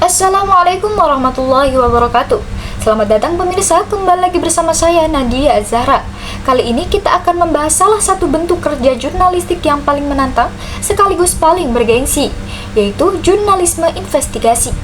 Assalamualaikum warahmatullahi wabarakatuh. Selamat datang pemirsa, kembali lagi bersama saya Nadia Zahra. Kali ini kita akan membahas salah satu bentuk kerja jurnalistik yang paling menantang sekaligus paling bergengsi, yaitu jurnalisme investigasi.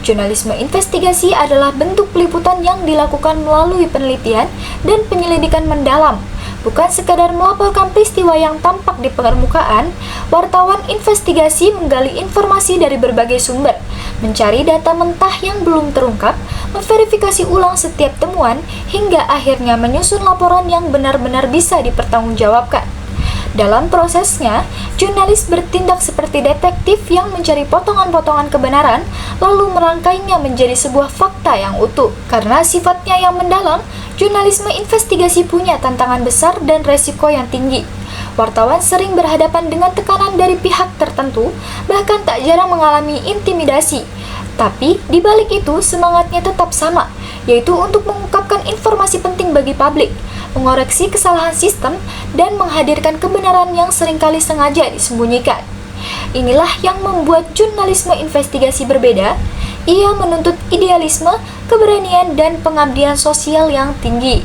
Jurnalisme investigasi adalah bentuk peliputan yang dilakukan melalui penelitian dan penyelidikan mendalam. Bukan sekadar melaporkan peristiwa yang tampak di permukaan, wartawan investigasi menggali informasi dari berbagai sumber, mencari data mentah yang belum terungkap, memverifikasi ulang setiap temuan, hingga akhirnya menyusun laporan yang benar-benar bisa dipertanggungjawabkan. Dalam prosesnya, jurnalis bertindak seperti detektif yang mencari potongan-potongan kebenaran, lalu merangkainya menjadi sebuah fakta yang utuh. Karena sifatnya yang mendalam, jurnalisme investigasi punya tantangan besar dan resiko yang tinggi. Wartawan sering berhadapan dengan tekanan dari pihak tertentu, bahkan tak jarang mengalami intimidasi. Tapi, di balik itu, semangatnya tetap sama, yaitu untuk mengungkapkan informasi penting bagi publik, mengoreksi kesalahan sistem, dan menghadirkan kebenaran yang seringkali sengaja disembunyikan. Inilah yang membuat jurnalisme investigasi berbeda. Ia menuntut idealisme, keberanian, dan pengabdian sosial yang tinggi.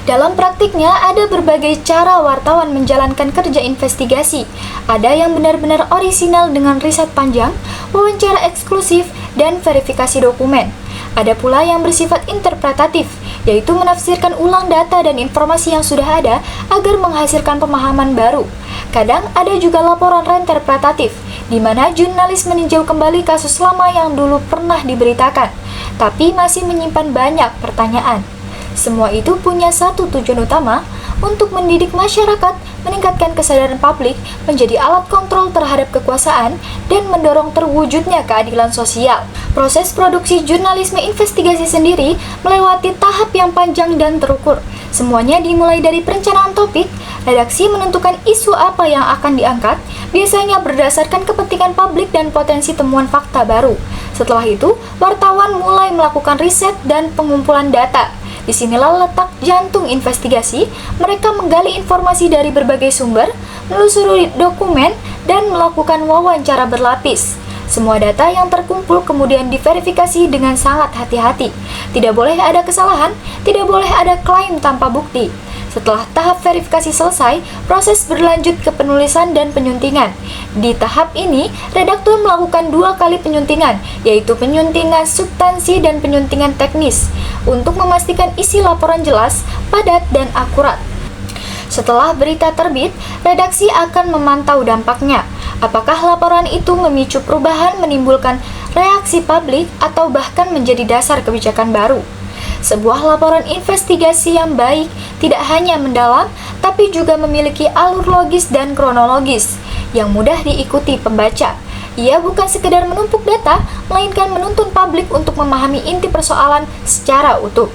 Dalam praktiknya, ada berbagai cara wartawan menjalankan kerja investigasi. Ada yang benar-benar orisinal dengan riset panjang, wawancara eksklusif, dan verifikasi dokumen. Ada pula yang bersifat interpretatif, yaitu menafsirkan ulang data dan informasi yang sudah ada agar menghasilkan pemahaman baru. Kadang ada juga laporan reinterpretatif, di mana jurnalis meninjau kembali kasus lama yang dulu pernah diberitakan, tapi masih menyimpan banyak pertanyaan. Semua itu punya satu tujuan utama, untuk mendidik masyarakat, meningkatkan kesadaran publik, menjadi alat kontrol terhadap kekuasaan, dan mendorong terwujudnya keadilan sosial. Proses produksi jurnalisme investigasi sendiri melewati tahap yang panjang dan terukur. Semuanya dimulai dari perencanaan topik, redaksi menentukan isu apa yang akan diangkat, biasanya berdasarkan kepentingan publik dan potensi temuan fakta baru. Setelah itu, wartawan mulai melakukan riset dan pengumpulan data. Disinilah letak jantung investigasi. Mereka menggali informasi dari berbagai sumber, menelusuri dokumen, dan melakukan wawancara berlapis. Semua data yang terkumpul kemudian diverifikasi dengan sangat hati-hati. Tidak boleh ada kesalahan, tidak boleh ada klaim tanpa bukti. Setelah tahap verifikasi selesai, proses berlanjut ke penulisan dan penyuntingan. Di tahap ini, redaktur melakukan 2 kali penyuntingan, yaitu penyuntingan substansi dan penyuntingan teknis, untuk memastikan isi laporan jelas, padat, dan akurat. Setelah berita terbit, redaksi akan memantau dampaknya. Apakah laporan itu memicu perubahan, menimbulkan reaksi publik, atau bahkan menjadi dasar kebijakan baru? Sebuah laporan investigasi yang baik tidak hanya mendalam, tapi juga memiliki alur logis dan kronologis yang mudah diikuti pembaca. Ia bukan sekedar menumpuk data, melainkan menuntun publik untuk memahami inti persoalan secara utuh.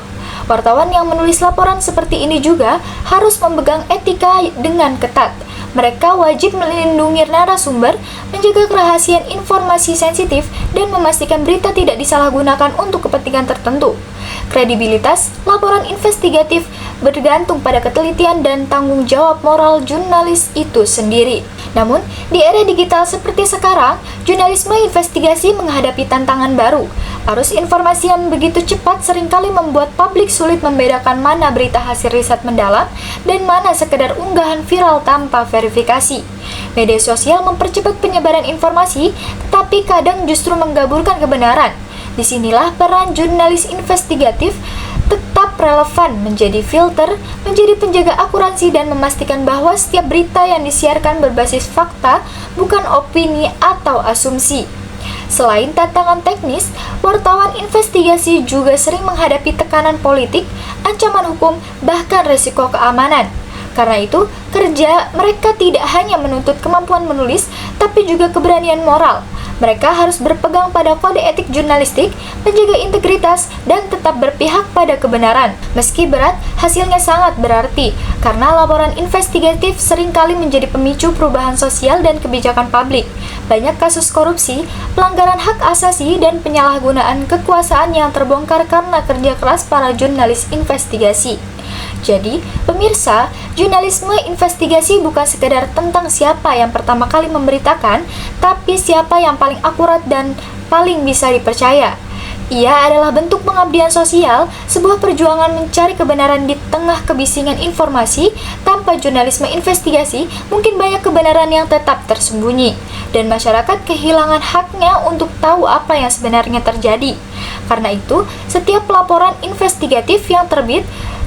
Wartawan yang menulis laporan seperti ini juga harus memegang etika dengan ketat. Mereka wajib melindungi narasumber, menjaga kerahasiaan informasi sensitif, dan memastikan berita tidak disalahgunakan untuk kepentingan tertentu. Kredibilitas laporan investigatif bergantung pada ketelitian dan tanggung jawab moral jurnalis itu sendiri. Namun, di era digital seperti sekarang, jurnalisme investigasi menghadapi tantangan baru. Arus informasi yang begitu cepat seringkali membuat publik sulit membedakan mana berita hasil riset mendalam dan mana sekedar unggahan viral tanpa verifikasi. Media sosial mempercepat penyebaran informasi, tetapi kadang justru menggaburkan kebenaran. Disinilah peran jurnalis investigatif tetap relevan, menjadi filter, menjadi penjaga akurasi, dan memastikan bahwa setiap berita yang disiarkan berbasis fakta, bukan opini atau asumsi. Selain tantangan teknis, wartawan investigasi juga sering menghadapi tekanan politik, ancaman hukum, bahkan risiko keamanan. Karena itu, kerja mereka tidak hanya menuntut kemampuan menulis, tapi juga keberanian moral. Mereka harus berpegang pada kode etik jurnalistik, menjaga integritas, dan tetap berpihak pada kebenaran. Meski berat, hasilnya sangat berarti, karena laporan investigatif seringkali menjadi pemicu perubahan sosial dan kebijakan publik. Banyak kasus korupsi, pelanggaran hak asasi, dan penyalahgunaan kekuasaan yang terbongkar karena kerja keras para jurnalis investigasi. Jadi, pemirsa, jurnalisme investigasi bukan sekedar tentang siapa yang pertama kali memberitakan, tapi siapa yang paling akurat dan paling bisa dipercaya. Ia adalah bentuk pengabdian sosial, sebuah perjuangan mencari kebenaran di tengah kebisingan informasi. Tanpa jurnalisme investigasi, mungkin banyak kebenaran yang tetap tersembunyi, dan masyarakat kehilangan haknya untuk tahu apa yang sebenarnya terjadi. Karena itu, setiap laporan investigatif yang terbit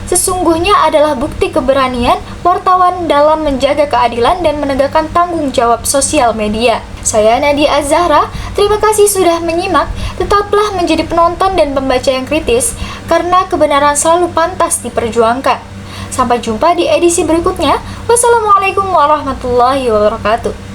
sesungguhnya adalah bukti keberanian wartawan dalam menjaga keadilan dan menegakkan tanggung jawab sosial media. Saya Nadia Az-Zahra, terima kasih sudah menyimak. Tetaplah menjadi penonton dan pembaca yang kritis, karena kebenaran selalu pantas diperjuangkan. Sampai jumpa di edisi berikutnya. Wassalamualaikum warahmatullahi wabarakatuh.